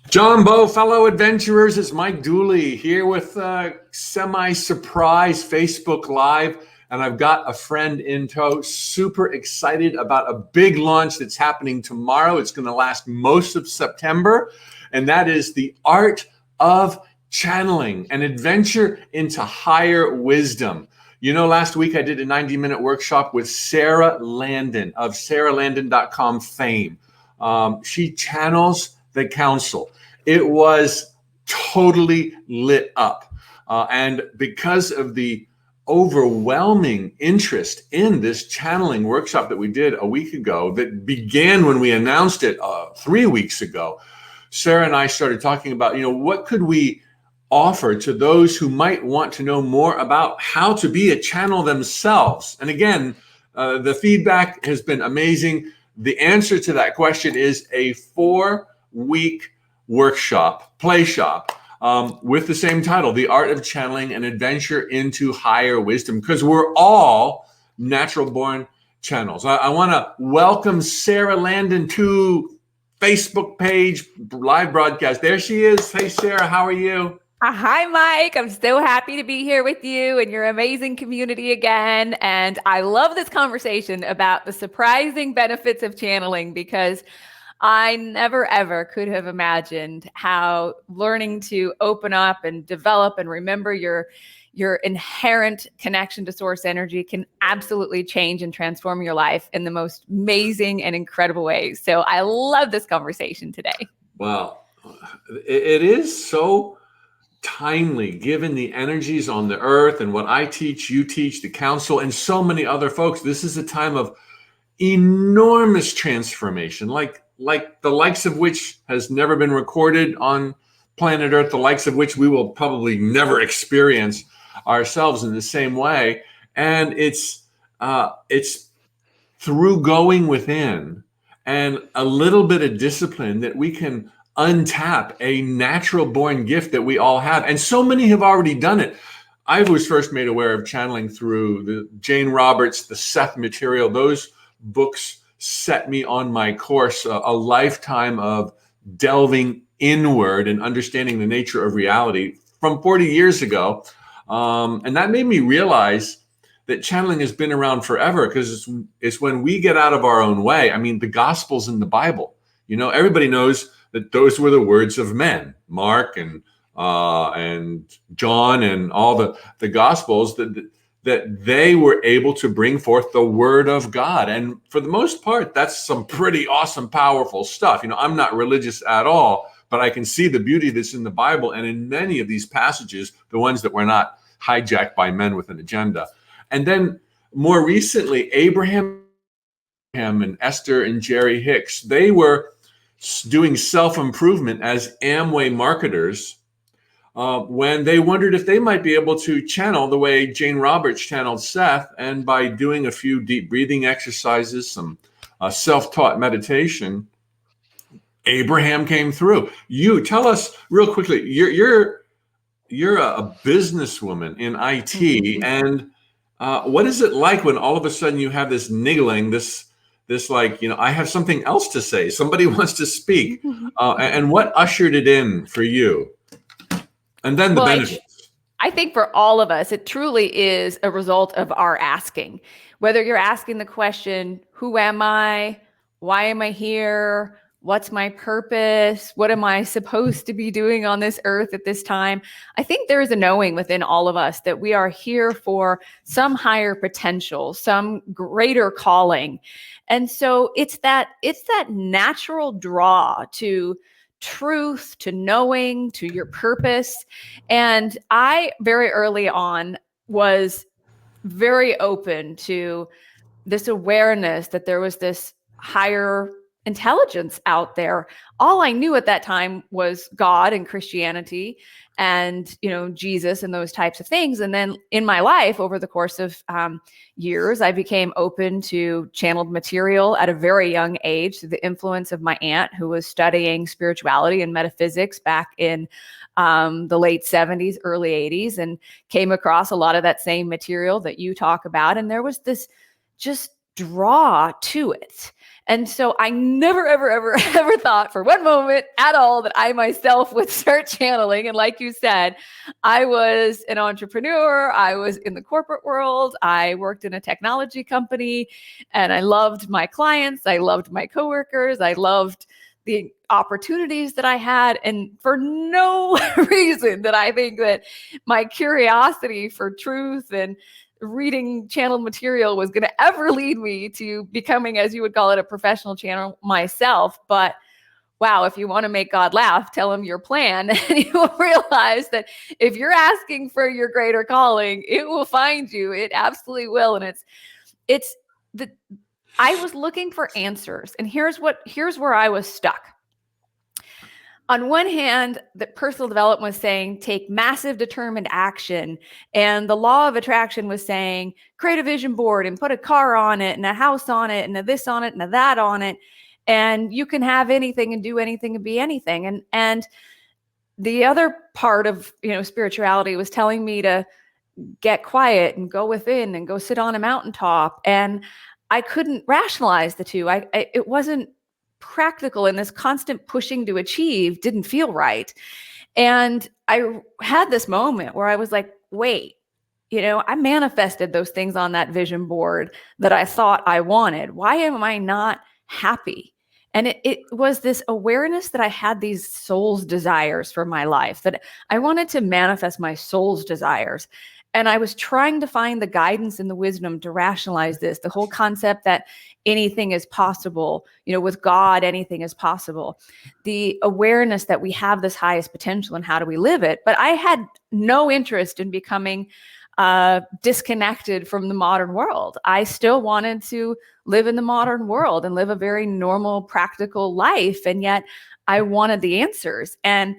Jumbo, fellow adventurers, it's Mike Dooley here with a semi-surprise Facebook Live, and I've got a friend in tow, super excited about a big launch that's happening tomorrow. It's going to last most of September, and that is the Art of Channeling, an adventure into higher wisdom. You know, last week I did a 90-minute workshop with Sara Landon of SaraLandon.com fame. She channels the council. It was totally lit up. And because of the overwhelming interest in this channeling workshop that we did a week ago, that began when we announced it 3 weeks ago, Sara and I started talking about, what could we offer to those who might want to know more about how to be a channel themselves. And again, the feedback has been amazing. The answer to that question is a 4-week workshop, play shop, with the same title, The Art of Channeling, an Adventure into Higher Wisdom, because we're all natural born channels. I want to welcome Sara Landon to Facebook page, live broadcast. There she is. Hey, Sara, how are you? Hi, Mike. I'm so happy to be here with you and your amazing community again. And I love this conversation about the surprising benefits of channeling, because I never, ever could have imagined how learning to open up and develop and remember your inherent connection to source energy can absolutely change and transform your life in the most amazing and incredible ways. So I love this conversation today. Wow. It is so timely given the energies on the earth and what I teach, you teach, the council, and so many other folks. This is a time of enormous transformation, like the likes of which has never been recorded on planet Earth, the likes of which we will probably never experience ourselves in the same way. And it's through going within and a little bit of discipline that we can untap a natural born gift that we all have. And so many have already done it. I was first made aware of channeling through the Jane Roberts, the Seth material. Those books set me on my course, a lifetime of delving inward and understanding the nature of reality from 40 years ago. And that made me realize that channeling has been around forever, because it's when we get out of our own way. I mean, the Gospels in the Bible, everybody knows that those were the words of men, Mark and John and all the Gospels, that they were able to bring forth the word of God. And for the most part, that's some pretty awesome, powerful stuff. I'm not religious at all, but I can see the beauty that's in the Bible. And in many of these passages, the ones that were not hijacked by men with an agenda. And then more recently, Abraham and Esther and Jerry Hicks, they were doing self-improvement as Amway marketers when they wondered if they might be able to channel the way Jane Roberts channeled Seth. And by doing a few deep breathing exercises, some self-taught meditation, Abraham came through. You tell us real quickly, you're a businesswoman in IT, and what is it like when all of a sudden you have this niggling, this like, I have something else to say. Somebody wants to speak. And what ushered it in for you? And then the benefits. I think for all of us, it truly is a result of our asking. Whether you're asking the question, who am I? Why am I here? What's my purpose? What am I supposed to be doing on this earth at this time? I think there is a knowing within all of us that we are here for some higher potential, some greater calling. And so it's that natural draw to truth, to knowing, to your purpose. And I very early on was very open to this awareness that there was this higher intelligence out there. All I knew at that time was God and Christianity and, Jesus and those types of things. And then in my life, over the course of years, I became open to channeled material at a very young age through the influence of my aunt, who was studying spirituality and metaphysics back in the late 70s, early 80s, and came across a lot of that same material that you talk about. And there was this just draw to it. And so I never, ever, ever, ever thought for one moment at all that I myself would start channeling. And like you said, I was an entrepreneur. I was in the corporate world. I worked in a technology company, and I loved my clients. I loved my coworkers. I loved the opportunities that I had. And for no reason that I think that my curiosity for truth and reading channeled material was going to ever lead me to becoming, as you would call it, a professional channel myself. But wow, if you want to make God laugh, tell him your plan, and you will realize that if you're asking for your greater calling, it will find you. It absolutely will. And it's the I was looking for answers, and here's where I was stuck. On one hand, the personal development was saying, take massive determined action. And the law of attraction was saying, create a vision board and put a car on it and a house on it and a this on it and a that on it. And you can have anything and do anything and be anything. And the other part of, spirituality was telling me to get quiet and go within and go sit on a mountaintop. And I couldn't rationalize the two. It wasn't practical, and this constant pushing to achieve didn't feel right. And I had this moment where I was like, wait, I manifested those things on that vision board that I thought I wanted. Why am I not happy? And it was this awareness that I had these soul's desires for my life, that I wanted to manifest my soul's desires. And I was trying to find the guidance and the wisdom to rationalize this, the whole concept that anything is possible, with God, anything is possible. The awareness that we have this highest potential and how do we live it. But I had no interest in becoming disconnected from the modern world. I still wanted to live in the modern world and live a very normal, practical life. And yet I wanted the answers. And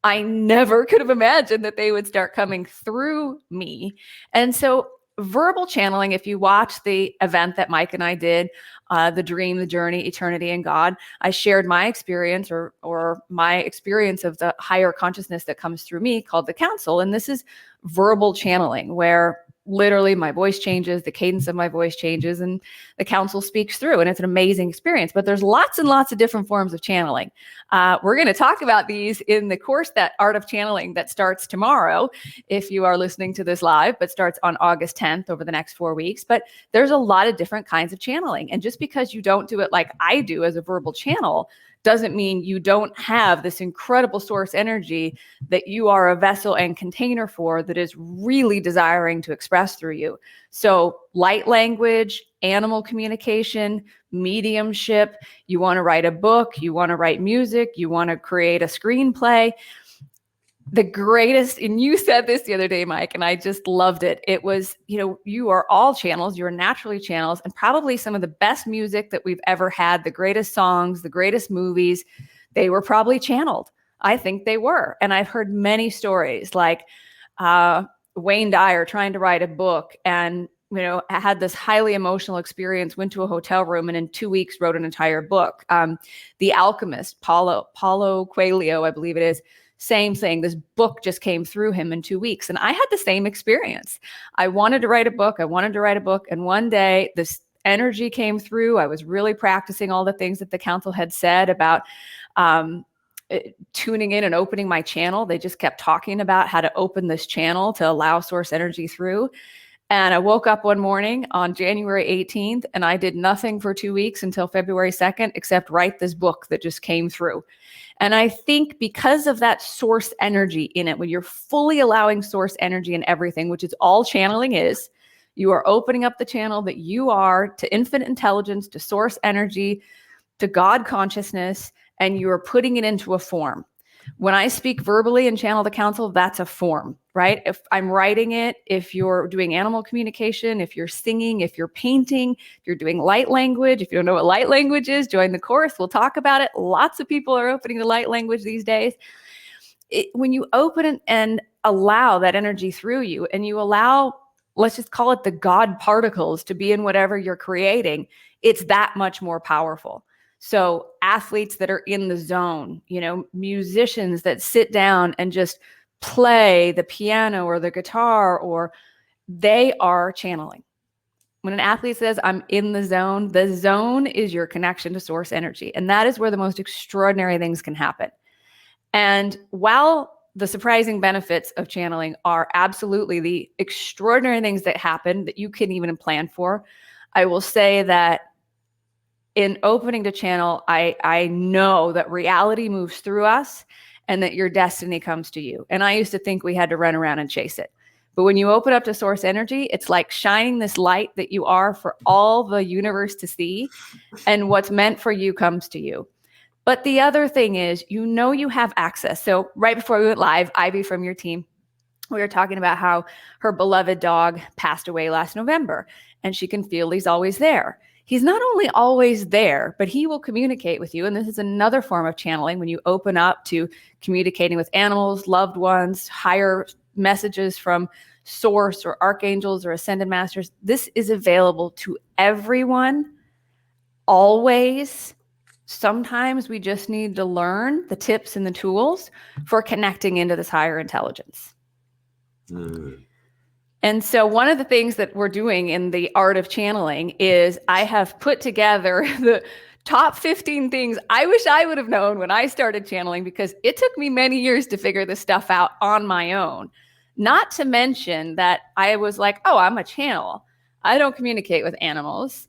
I never could have imagined that they would start coming through me. And so verbal channeling, if you watch the event that Mike and I did, The Dream, the Journey, Eternity, and God, I shared my experience or my experience of the higher consciousness that comes through me called the council. And this is verbal channeling, where literally my voice changes, the cadence of my voice changes, and the council speaks through. And it's an amazing experience. But there's lots and lots of different forms of channeling. We're going to talk about these in the course, that Art of Channeling, that starts tomorrow, if you are listening to this live, but starts on August 10th over the next 4 weeks. But there's a lot of different kinds of channeling. And just because you don't do it like I do as a verbal channel doesn't mean you don't have this incredible source energy that you are a vessel and container for, that is really desiring to express through you. So light language, animal communication, mediumship, you want to write a book, you want to write music, you want to create a screenplay. The greatest, and you said this the other day, Mike, and I just loved it. It was, you are all channels, you're naturally channels, and probably some of the best music that we've ever had, the greatest songs, the greatest movies, they were probably channeled. I think they were. And I've heard many stories like Wayne Dyer trying to write a book and, had this highly emotional experience, went to a hotel room, and in 2 weeks wrote an entire book. The Alchemist, Paulo Coelho, I believe it is, same thing. This book just came through him in 2 weeks. And I had the same experience. I wanted to write a book. And one day this energy came through. I was really practicing all the things that the council had said about tuning in and opening my channel. They just kept talking about how to open this channel to allow source energy through. And I woke up one morning on January 18th, and I did nothing for 2 weeks until February 2nd, except write this book that just came through. And I think because of that source energy in it, when you're fully allowing source energy in everything, which is all channeling is, you are opening up the channel that you are to infinite intelligence, to source energy, to God consciousness, and you are putting it into a form. When I speak verbally and channel the council, that's a form, right? If I'm writing it, if you're doing animal communication, if you're singing, if you're painting, if you're doing light language, if you don't know what light language is, join the course. We'll talk about it. Lots of people are opening the light language these days. When you open it and allow that energy through you, and you allow, let's just call it the God particles, to be in whatever you're creating, it's that much more powerful. So athletes that are in the zone, musicians that sit down and just play the piano or the guitar, or they are channeling. When an athlete says, I'm in the zone is your connection to source energy. And that is where the most extraordinary things can happen. And while the surprising benefits of channeling are absolutely the extraordinary things that happen that you couldn't even plan for, I will say that in opening to channel, I know that reality moves through us and that your destiny comes to you. And I used to think we had to run around and chase it. But when you open up to source energy, it's like shining this light that you are for all the universe to see, and what's meant for you comes to you. But the other thing is, you have access. So right before we went live, Ivy from your team, we were talking about how her beloved dog passed away last November, and she can feel he's always there. He's not only always there, but he will communicate with you. And this is another form of channeling when you open up to communicating with animals, loved ones, higher messages from source or archangels or ascended masters. This is available to everyone, always. Sometimes we just need to learn the tips and the tools for connecting into this higher intelligence. And so one of the things that we're doing in the art of channeling is I have put together the top 15 things I wish I would have known when I started channeling, because it took me many years to figure this stuff out on my own. Not to mention that I was like, oh, I'm a channel. I don't communicate with animals.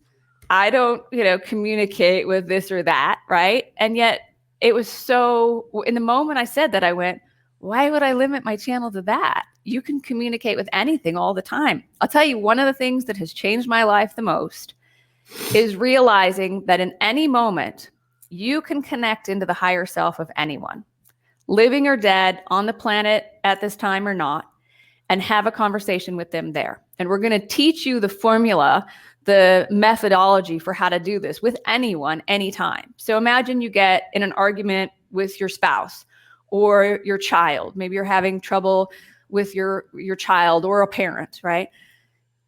I don't, communicate with this or that, right? And yet it was so, in the moment I said that, I went, why would I limit my channel to that? You can communicate with anything all the time. I'll tell you, one of the things that has changed my life the most is realizing that in any moment, you can connect into the higher self of anyone, living or dead, on the planet at this time or not, and have a conversation with them there. And we're going to teach you the formula, the methodology for how to do this with anyone, anytime. So imagine you get in an argument with your spouse or your child. Maybe you're having trouble with your child or a parent, right?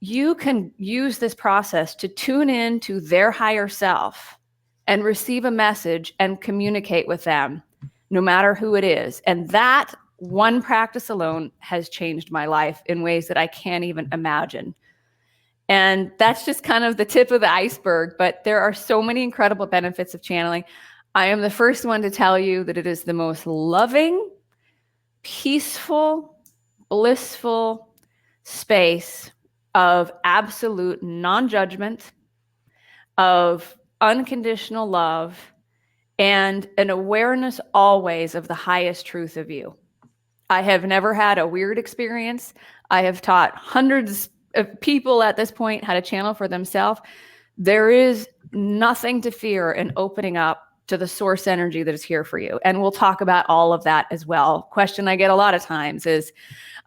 You can use this process to tune in to their higher self and receive a message and communicate with them, no matter who it is. And that one practice alone has changed my life in ways that I can't even imagine. And that's just kind of the tip of the iceberg, but there are so many incredible benefits of channeling. I am the first one to tell you that it is the most loving, peaceful, blissful space of absolute non-judgment, of unconditional love, and an awareness always of the highest truth of you. I have never had a weird experience. I have taught hundreds of people at this point how to channel for themselves. There is nothing to fear in opening up to the source energy that is here for you. And we'll talk about all of that as well. Question I get a lot of times is,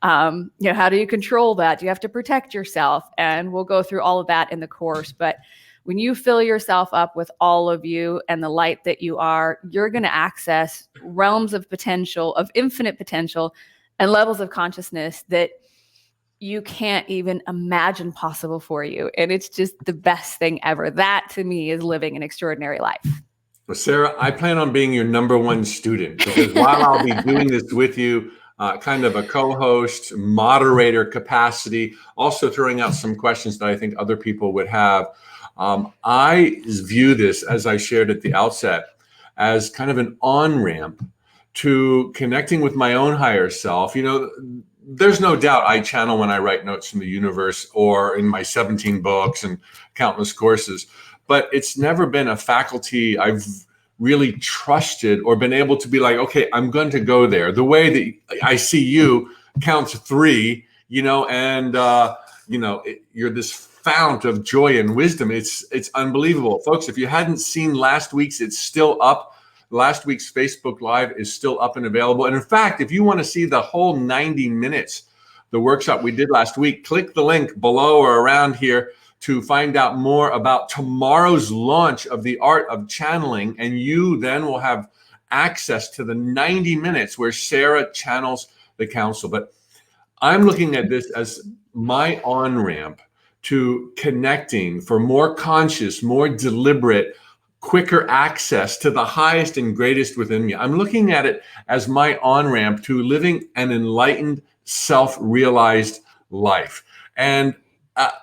how do you control that? Do you have to protect yourself? And we'll go through all of that in the course. But when you fill yourself up with all of you and the light that you are, you're going to access realms of potential, of infinite potential, and levels of consciousness that you can't even imagine possible for you. And it's just the best thing ever. That to me is living an extraordinary life. Well, Sara, I plan on being your number one student, because while I'll be doing this with you, kind of a co-host, moderator capacity, also throwing out some questions that I think other people would have, I view this, as I shared at the outset, as kind of an on-ramp to connecting with my own higher self. There's no doubt I channel when I write notes from the universe or in my 17 books and countless courses, but it's never been a faculty I've really trusted or been able to be like, okay, I'm going to go there. The way that I see you count to 3, and you're this fount of joy and wisdom. It's unbelievable. Folks, if you hadn't seen last week's, it's still up. Last week's Facebook Live is still up and available. And in fact, if you want to see the whole 90 minutes, the workshop we did last week, click the link below or around here to find out more about tomorrow's launch of the art of channeling. And you then will have access to the 90 minutes where Sara channels the council. But I'm looking at this as my on-ramp to connecting for more conscious, more deliberate, quicker access to the highest and greatest within me. I'm looking at it as my on-ramp to living an enlightened, self-realized life. And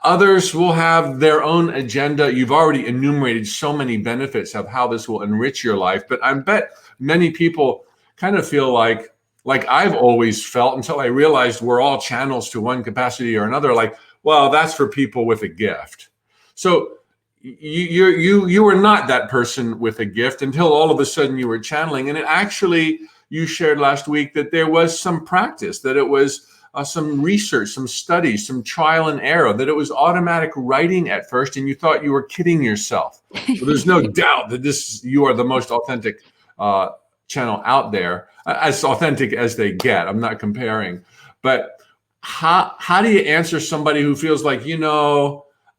Others will have their own agenda. You've already enumerated so many benefits of how this will enrich your life, but I bet many people kind of feel like I've always felt until I realized we're all channels to one capacity or another. Like, well, that's for people with a gift. So you were not that person with a gift until all of a sudden you were channeling, and it actually, you shared last week that there was some practice, that it was some research, some studies, some trial and error, that it was automatic writing at first, and you thought you were kidding yourself. Well, there's no doubt that you are the most authentic channel out there, as authentic as they get. I'm not comparing, but how do you answer somebody who feels like,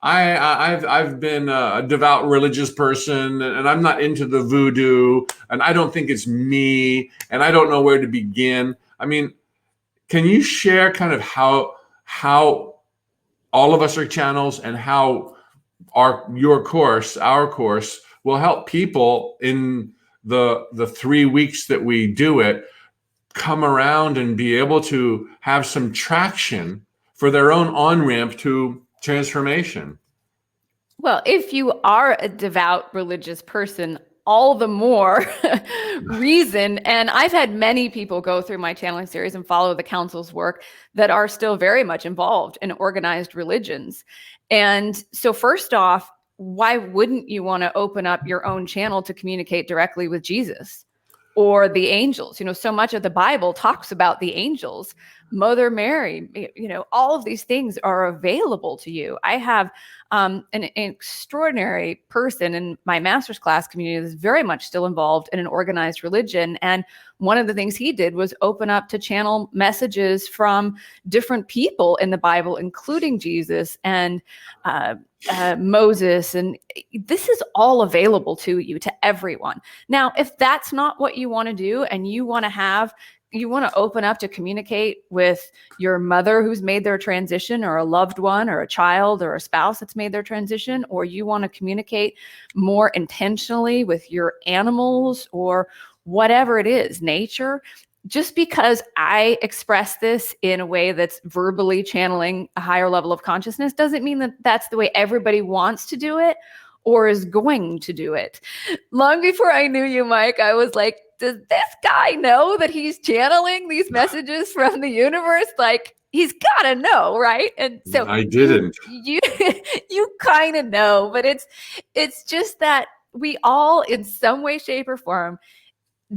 I've been a devout religious person, and I'm not into the voodoo, and I don't think it's me, and I don't know where to begin. I mean, can you share kind of how all of us are channels, and how our course will help people in the 3 weeks that we do it come around and be able to have some traction for their own on-ramp to transformation? Well, if you are a devout religious person, all the more reason. And I've had many people go through my channeling series and follow the council's work that are still very much involved in organized religions. And so first off, why wouldn't you want to open up your own channel to communicate directly with Jesus or the angels? So much of the Bible talks about the angels, Mother Mary, all of these things are available to you. I have an extraordinary person in my master's class community that's very much still involved in an organized religion. And one of the things he did was open up to channel messages from different people in the Bible, including Jesus and Moses. And this is all available to you, to everyone. Now, if that's not what you want to do, and you want to open up to communicate with your mother who's made their transition, or a loved one, or a child, or a spouse that's made their transition, or you want to communicate more intentionally with your animals, or whatever it is, nature, just because I express this in a way that's verbally channeling a higher level of consciousness doesn't mean that that's the way everybody wants to do it or is going to do it. Long before I knew you, Mike, I was like, does this guy know that he's channeling these messages from the universe? Like, he's got to know, right? And so I didn't. You kind of know, but it's just that we all, in some way, shape, or form,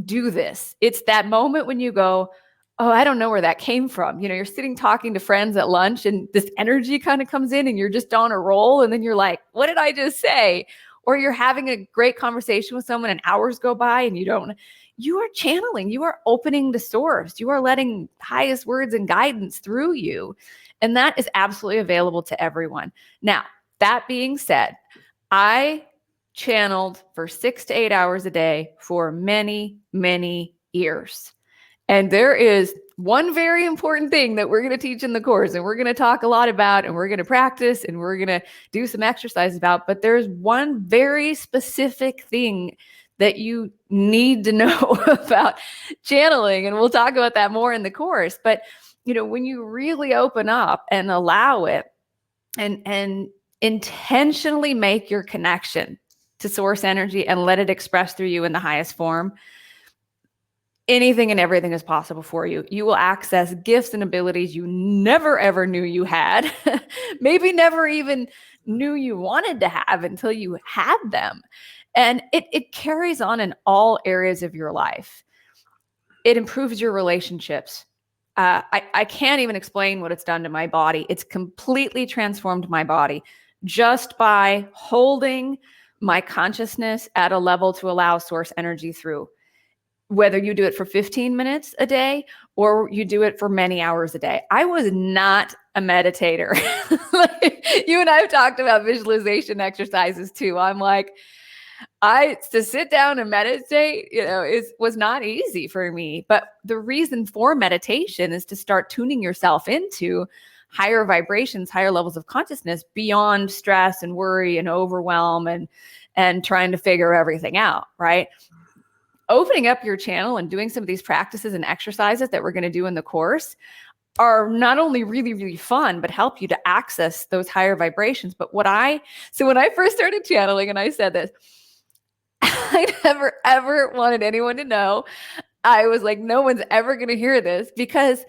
do this. It's that moment when you go, oh, I don't know where that came from. You're sitting talking to friends at lunch, and this energy kind of comes in, and you're just on a roll. And then you're like, what did I just say? Or you're having a great conversation with someone, and hours go by, and you are channeling, you are opening the source, you are letting highest words and guidance through you. And that is absolutely available to everyone. Now, that being said, I channeled for 6 to 8 hours a day for many, many years. And there is one very important thing that we're going to teach in the course, and we're going to talk a lot about, and we're going to practice, and we're going to do some exercise about, but there's one very specific thing that you need to know about channeling. And we'll talk about that more in the course. But, when you really open up and allow it, and intentionally make your connection to source energy and let it express through you in the highest form, anything and everything is possible for you. You will access gifts and abilities you never, ever knew you had, maybe never even knew you wanted to have until you had them. And it carries on in all areas of your life. It improves your relationships. I can't even explain what it's done to my body. It's completely transformed my body just by holding my consciousness at a level to allow source energy through. Whether you do it for 15 minutes a day or you do it for many hours a day. I was not a meditator. You and I have talked about visualization exercises too. I'm like, to sit down and meditate, was not easy for me. But the reason for meditation is to start tuning yourself into higher vibrations, higher levels of consciousness beyond stress and worry and overwhelm and trying to figure everything out, right? Opening up your channel and doing some of these practices and exercises that we're going to do in the course are not only really, really fun, but help you to access those higher vibrations. But when I first started channeling, and I said this, I never, ever wanted anyone to know. I was like, no one's ever going to hear this, because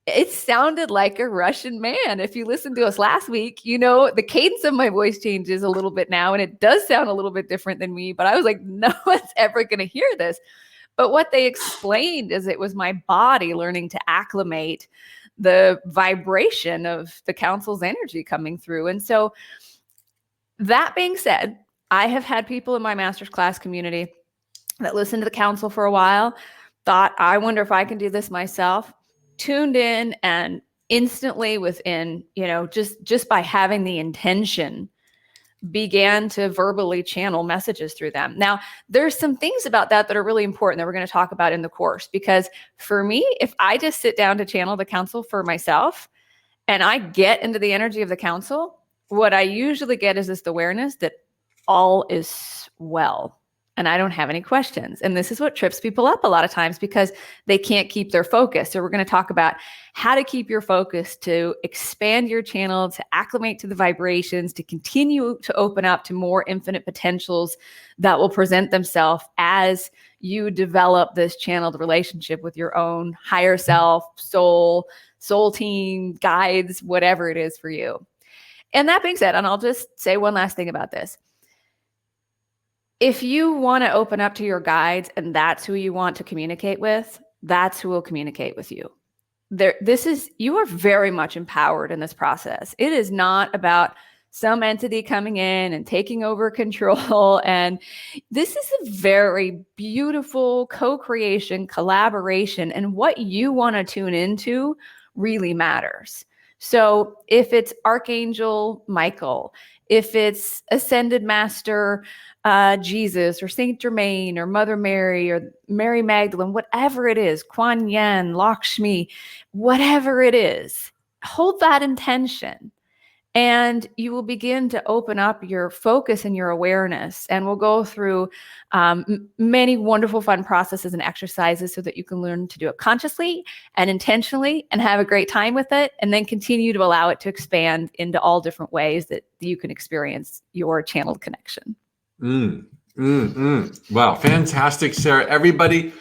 it sounded like a Russian man. If you listened to us last week, the cadence of my voice changes a little bit now, and it does sound a little bit different than me, but I was like, no one's ever going to hear this. But what they explained is it was my body learning to acclimate the vibration of the council's energy coming through. And so that being said, I have had people in my master's class community that listened to the council for a while, thought, I wonder if I can do this myself, tuned in, and instantly within, just by having the intention, began to verbally channel messages through them. Now, there's some things about that are really important that we're going to talk about in the course, because for me, if I just sit down to channel the council for myself and I get into the energy of the council, what I usually get is this awareness that all is well. And I don't have any questions. And this is what trips people up a lot of times, because they can't keep their focus. So we're going to talk about how to keep your focus, to expand your channel, to acclimate to the vibrations, to continue to open up to more infinite potentials that will present themselves as you develop this channeled relationship with your own higher self, soul team, guides, whatever it is for you. And that being said, and I'll just say one last thing about this. If you want to open up to your guides and that's who you want to communicate with, that's who will communicate with you. You are very much empowered in this process. It is not about some entity coming in and taking over control. And this is a very beautiful co-creation, collaboration, and what you want to tune into really matters. So if it's Archangel Michael, if it's Ascended Master Jesus, or Saint Germain, or Mother Mary, or Mary Magdalene, whatever it is, Kuan Yin, Lakshmi, whatever it is, hold that intention. And you will begin to open up your focus and your awareness. And we'll go through many wonderful, fun processes and exercises so that you can learn to do it consciously and intentionally and have a great time with it. And then continue to allow it to expand into all different ways that you can experience your channeled connection. Wow. Fantastic, Sara. Everybody,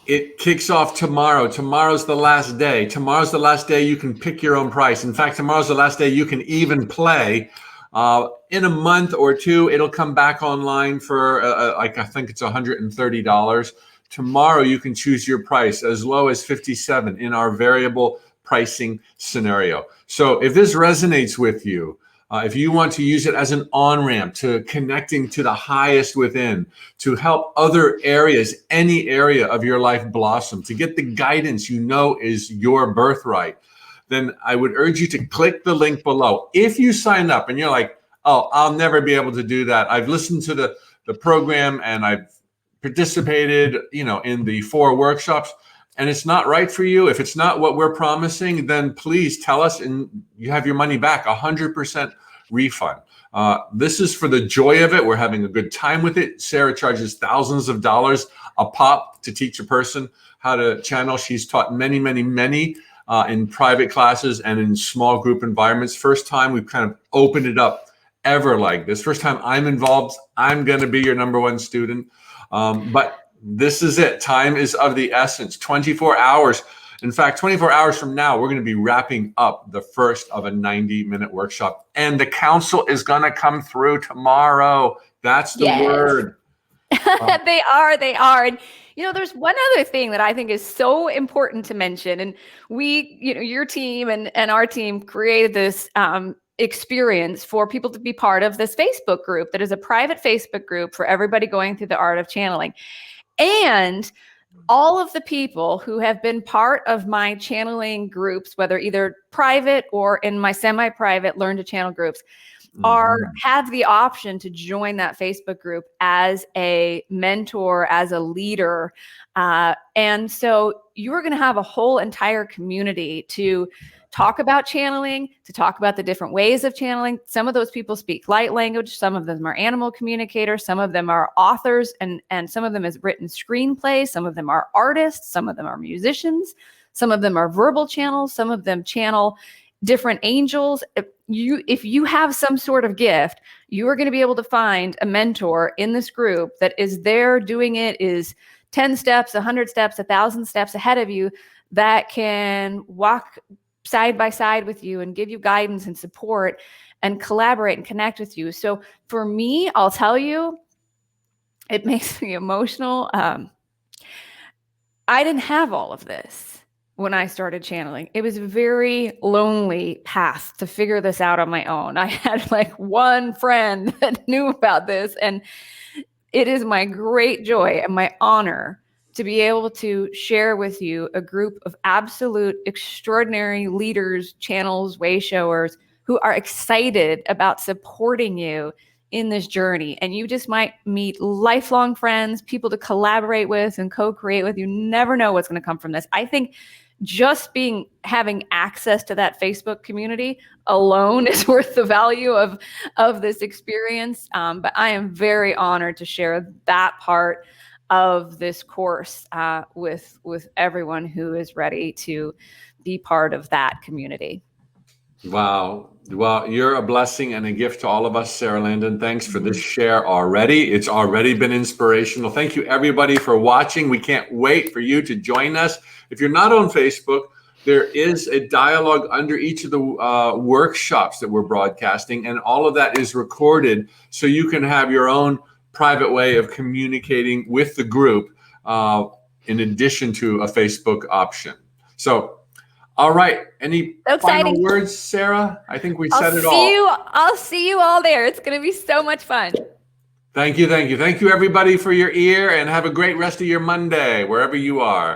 it kicks off tomorrow. Tomorrow's the last day. Tomorrow's the last day you can pick your own price. In fact, tomorrow's the last day you can even play. In a month or two, it'll come back online for I think it's $130. Tomorrow you can choose your price as low as $57 in our variable pricing scenario. So if this resonates with you, if you want to use it as an on-ramp to connecting to the highest within, to help other areas, any area of your life blossom, to get the guidance is your birthright, then I would urge you to click the link below. If you sign up and you're like, oh, I'll never be able to do that. I've listened to the program and I've participated, in the 4 workshops, and it's not right for you. If it's not what we're promising, then please tell us and you have your money back, 100% refund. This is for the joy of it. We're having a good time with it. Sara charges thousands of dollars a pop to teach a person how to channel. She's taught many, many, many in private classes and in small group environments. First time we've kind of opened it up ever like this. First time I'm involved. I'm going to be your number 1 student. But this is it. Time is of the essence. 24 hours. In fact, 24 hours from now, we're going to be wrapping up the first of a 90-minute workshop. And the council is going to come through tomorrow. That's the word. They are. And, there's one other thing that I think is so important to mention. And we, your team and our team created this experience for people to be part of this Facebook group that is a private Facebook group for everybody going through the art of channeling. And all of the people who have been part of my channeling groups, whether either private or in my semi-private learn to channel groups, have the option to join that Facebook group as a mentor, as a leader. And so you're going to have a whole entire community to talk about channeling, to talk about the different ways of channeling. Some of those people speak light language. Some of them are animal communicators. Some of them are authors, and some of them has written screenplays. Some of them are artists. Some of them are musicians. Some of them are verbal channels. Some of them channel different angels. If you have some sort of gift, you are going to be able to find a mentor in this group that is there doing it, is 10 steps, 100 steps, 1,000 steps ahead of you, that can walk side by side with you and give you guidance and support and collaborate and connect with you. So for me, I'll tell you, it makes me emotional. I didn't have all of this when I started channeling. It was a very lonely path to figure this out on my own. I had like one friend that knew about this, and it is my great joy and my honor to be able to share with you a group of absolute extraordinary leaders, channels, way showers who are excited about supporting you in this journey. And you just might meet lifelong friends, people to collaborate with and co-create with. You never know what's going to come from this. I think just having access to that Facebook community alone is worth the value of this experience. But I am very honored to share that part of this course with everyone who is ready to be part of that community. Wow. Well, you're a blessing and a gift to all of us, Sara Landon. Thanks for this share already. It's already been inspirational. Thank you, everybody, for watching. We can't wait for you to join us. If you're not on Facebook, there is a dialogue under each of the workshops that we're broadcasting, and all of that is recorded so you can have your own private way of communicating with the group in addition to a Facebook option. So, all right. Any final words, Sara? I think we said it all. I'll see you all there. It's going to be so much fun. Thank you. Thank you. Thank you, everybody, for your ear, and have a great rest of your Monday, wherever you are.